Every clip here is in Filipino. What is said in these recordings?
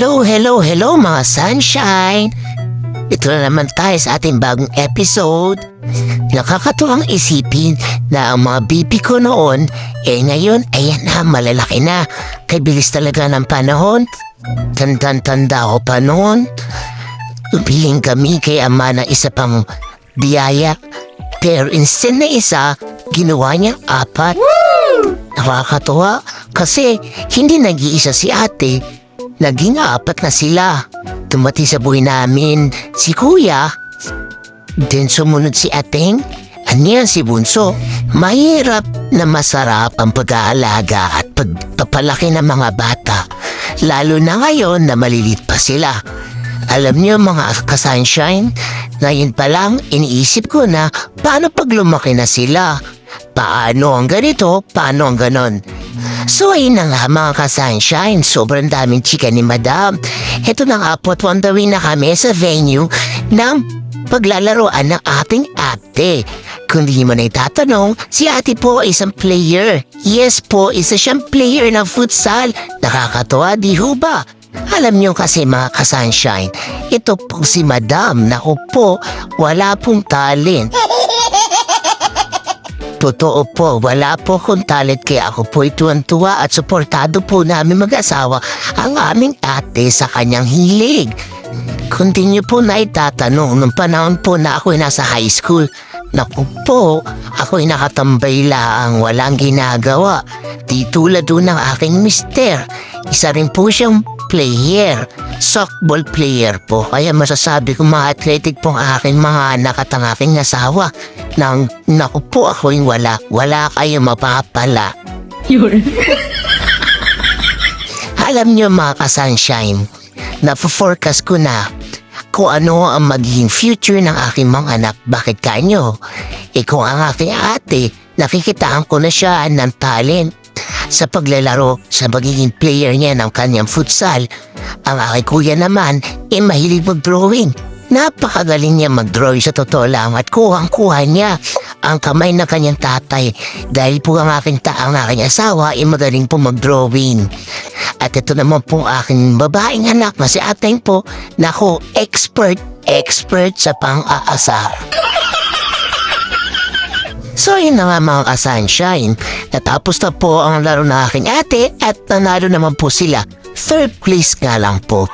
Hello mga sunshine! Ito na naman tayo sa ating bagong episode. Nakakatuwang isipin na ang mga bibi ko noon, ngayon, ayan na, malalaki na. Kay bilis talaga ng panahon. Tanda ko pa noon. Upiling kami kay ama na isa pang biyaya. Pero instead na isa, ginawa niya 4. Nakakatuwa kasi hindi nag-iisa si ate. Naging 4 na sila. Tumati sa buhay namin si kuya. Then sumunod si ateng. Aniyan si bunso. Mahirap na masarap ang pag-aalaga at pagpapalaki ng mga bata. Lalo na ngayon na malilit pa sila. Alam niyo mga ka-sunshine, ngayon pa lang iniisip ko na paano pag lumaki na sila. Paano ang ganito, paano ang ganon. So ayun na nga mga ka-sunshine, sobrang daming chika ni madam. Ito na nga po, wandawin na kami sa venue ng paglalaroan ng ating ate. Kung di mo na itatanong, si ate po ay isang player. Yes po, isa siyang player ng futsal. Nakakatuwa, di ho ba? Alam niyo kasi mga ka-sunshine, ito po si madam, naku po, wala pong talent. Totoo po, wala po akong talent kaya ako po tuwan-tuwa at suportado po namin mag-asawa ang aming ate sa kanyang hilig. Kung di niyo po na itatanong, nung panahon po na ako'y nasa high school, naku po, ako'y nakatambay lang, walang ginagawa. Di tulad doon ng aking mister, isa rin po siyang player, softball player po. Kaya masasabi ko mga athletic po ang aking mga anak at ang aking asawa. Naku po ako'y wala kayo mapapala. Alam niyo mga ka-sunshine, napo-forecast ko na kung ano ang magiging future ng aking mga anak. Bakit kanyo? Kung ang aking ate, nakikitaan ko na siya ng talent sa paglalaro sa magiging player niya ng kanyang futsal. Ang aking kuya naman mahilig mag-drawing. Napakagaling niya mag-draw sa totoo lang at kuhang-kuha niya ang kamay ng kanyang tatay dahil po ang aking asawa magaling po mag-drawing. At ito naman po aking babaeng anak na si ateng po, naku, expert sa pang-aasar. So yun na nga mga ka-sunshine, natapos na po ang laro na aking ate at nanalo naman po sila. 3rd place nga lang po.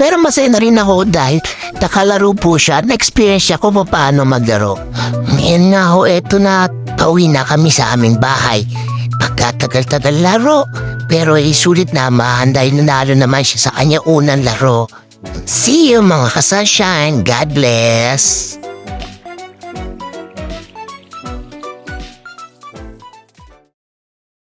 Pero masaya na rin ako dahil nakalaro po siya, na-experience siya kung paano maglaro. Ngayon nga ho, eto na, pauwi na kami sa aming bahay. Pagkatagal-tagal laro, pero sulit naman dahil nanalo naman siya sa kanya unang laro. See you mga ka-sunshine, God bless!